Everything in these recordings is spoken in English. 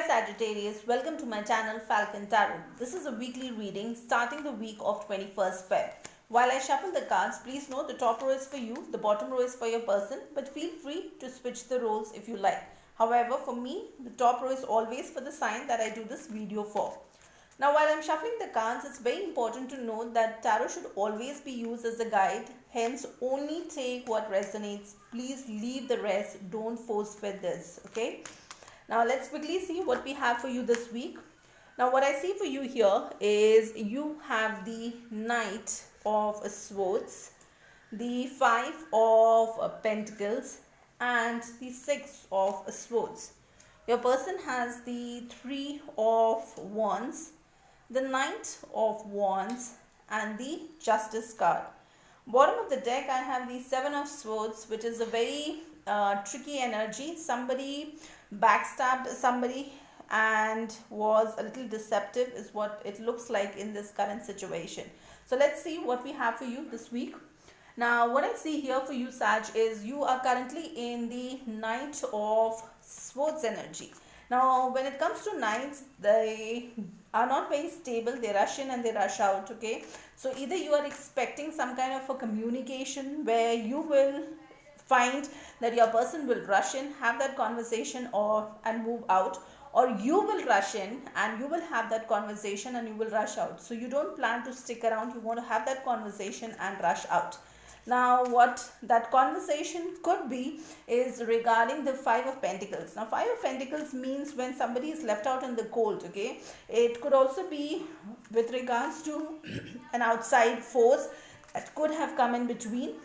Sagittarius, welcome to my channel Falcon Tarot. This is a weekly reading starting the week of 21st Feb. While I shuffle the cards, please note the top row is for you, the bottom row is for your person, but feel free to switch the roles if you like. However, for me, the top row is always for the sign that I do this video for. Now, while I'm shuffling the cards, it's very important to note that tarot should always be used as a guide. Hence, only take what resonates. Please leave the rest. Don't force fit this. Okay. Now, let's quickly see what we have for you this week. Now, what I see for you here is you have the Knight of Swords, the Five of Pentacles, and the Six of Swords. Your person has the Three of Wands, the Knight of Wands, and the Justice card. Bottom of the deck, I have the Seven of Swords, which is a very tricky energy. Somebody backstabbed somebody and was a little deceptive is what it looks like in this current situation. So let's see what we have for you this week. Now, what I see here for you, Sag, is you are currently in the Knight of Swords energy. Now, when it comes to knights, they are not very stable. They rush in and they rush out, okay? So, either you are expecting some kind of a communication where you will find that your person will rush in, have that conversation and move out, or you will rush in and you will have that conversation and you will rush out. So, you don't plan to stick around. You want to have that conversation and rush out. Now, what that conversation could be is regarding the Five of Pentacles. Now, Five of Pentacles means when somebody is left out in the cold, okay? It could also be with regards to an outside force that could have come in between.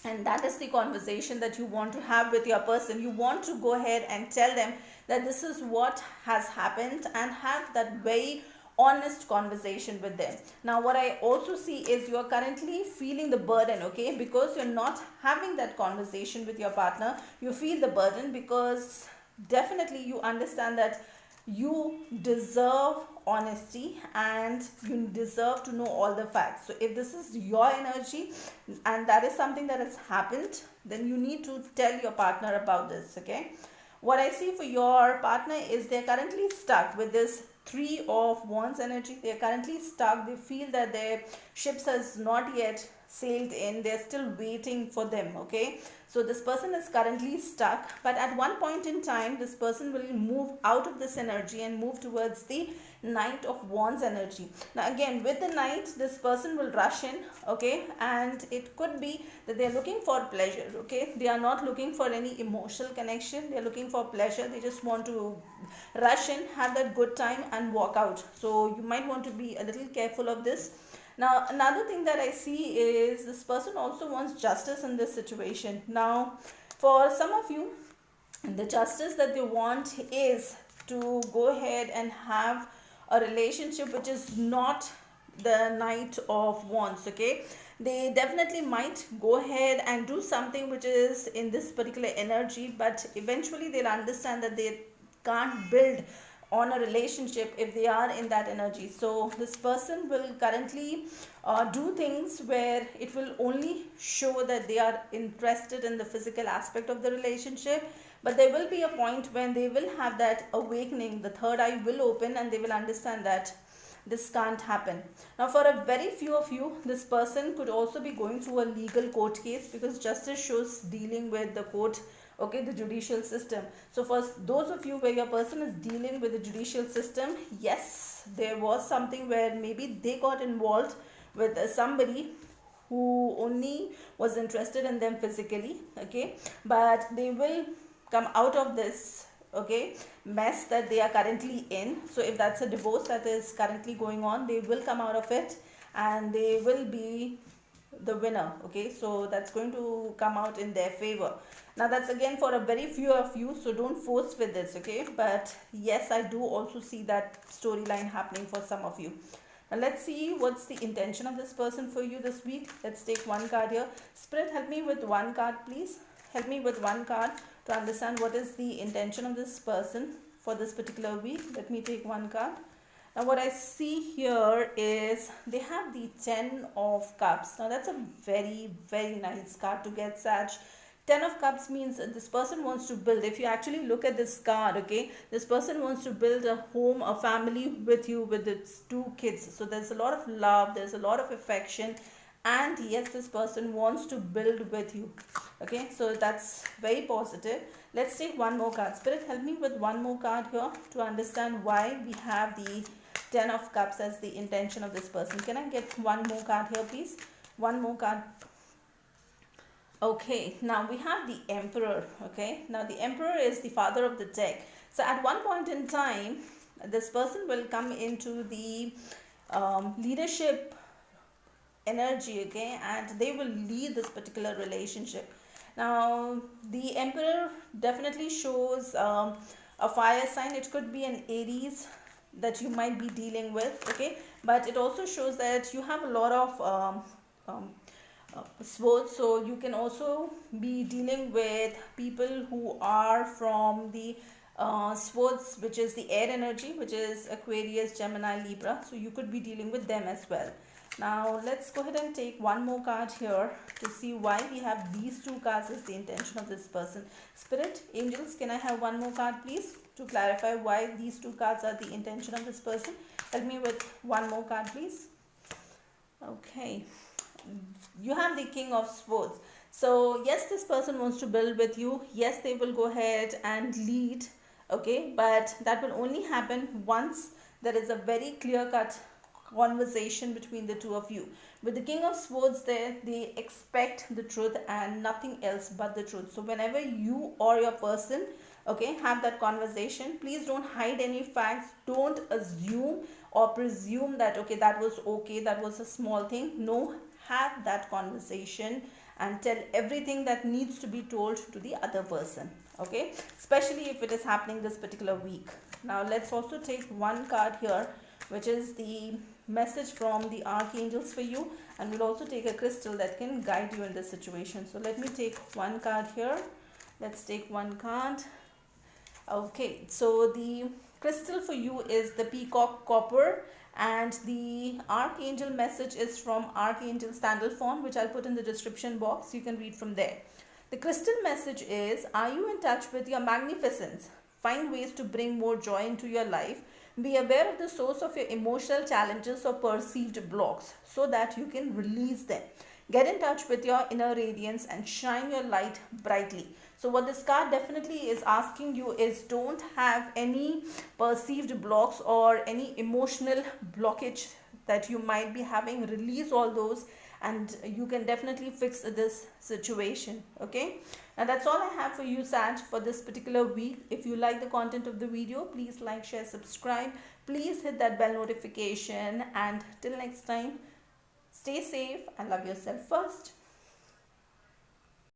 And that is the conversation that you want to have with your person. You want to go ahead and tell them that this is what has happened and have that very honest conversation with them. Now, what I also see is you are currently feeling the burden, okay? Because you're not having that conversation with your partner, you feel the burden because definitely you understand that you deserve honesty and you deserve to know all the facts. So if this is your energy and that is something that has happened, then you need to tell your partner about this, okay? What I see for your partner is they're currently stuck with this Three of Wands energy. They're currently stuck. They feel that their ships has not yet sailed in. They're still waiting for them, okay? So this person is currently stuck, but at one point in time, this person will move out of this energy and move towards the Knight of Wands energy. Now again, with the Knight, this person will rush in, okay? And it could be that they're looking for pleasure, okay? They are not looking for any emotional connection. They're looking for pleasure. They just want to rush in, have that good time and walk out. So you might want to be a little careful of this. Now, another thing that I see is this person also wants justice in this situation. Now, for some of you, the justice that they want is to go ahead and have a relationship which is not the Knight of Wands, okay? They definitely might go ahead and do something which is in this particular energy, but eventually they'll understand that they can't build on a relationship if they are in that energy. So this person will currently do things where it will only show that they are interested in the physical aspect of the relationship, but there will be a point when they will have that awakening. The third eye will open and they will understand that this can't happen. Now, for a very few of you, this person could also be going through a legal court case because justice shows dealing with the court, okay, the judicial system. So for those of you where your person is dealing with the judicial system, yes, there was something where maybe they got involved with somebody who only was interested in them physically, okay, but they will come out of this, okay, mess that they are currently in. So if that's a divorce that is currently going on, they will come out of it and they will be the winner, okay? So that's going to come out in their favor. Now that's again for a very few of you, so don't force with this, okay? But yes, I do also see that storyline happening for some of you. Now let's see what's the intention of this person for you this week. Let's take one card here. Spirit, help me with one card, please. Help me with one card to understand what is the intention of this person for this particular week. Let me take one card. Now what I see here is they have the Ten of Cups. Now that's a very, very nice card to get, Sag. Ten of Cups means this person wants to build. If you actually look at this card, okay, this person wants to build a home, a family with you, with its two kids. So there's a lot of love, there's a lot of affection, and yes, this person wants to build with you. Okay, so that's very positive. Let's take one more card. Spirit, help me with one more card here to understand why we have the Ten of Cups as the intention of this person. Can I get one more card here, please? One more card. Okay, now we have the Emperor. Okay, now the Emperor is the father of the deck. So at one point in time, this person will come into the leadership energy, okay, and they will lead this particular relationship. Now the Emperor definitely shows a fire sign. It could be an Aries that you might be dealing with, okay, but it also shows that you have a lot of swords, so you can also be dealing with people who are from the swords, which is the air energy, which is Aquarius, Gemini, Libra. So you could be dealing with them as well. Now let's go ahead and take one more card here to see why we have these two cards as the intention of this person. Spirit, angels, can I have one more card please to clarify why these two cards are the intention of this person? Help me with one more card please. Okay, you have the King of Swords. So yes, this person wants to build with you. Yes, they will go ahead and lead, okay, but that will only happen once there is a very clear-cut conversation between the two of you. With the King of Swords there, they expect the truth and nothing else but the truth. So whenever you or your person, okay, have that conversation, please don't hide any facts. Don't assume or presume that, okay, that was okay, that was a small thing. No, have that conversation and tell everything that needs to be told to the other person, okay, especially if it is happening this particular week. Now let's also take one card here, which is the message from the archangels for you, and we'll also take a crystal that can guide you in this situation. So let me take one card here. Let's take one card. Okay, so the crystal for you is the Peacock Copper, and the archangel message is from Archangel Sandalphon, which I'll put in the description box. You can read from there. The crystal message is, are you in touch with your magnificence? Find ways to bring more joy into your life. Be aware of the source of your emotional challenges or perceived blocks so that you can release them. Get in touch with your inner radiance and shine your light brightly. So what this card definitely is asking you is, don't have any perceived blocks or any emotional blockage that you might be having. Release all those and you can definitely fix this situation, okay? And that's all I have for you, Sag, for this particular week. If you like the content of the video, please like, share, subscribe. Please hit that bell notification, and till next time, stay safe and love yourself first.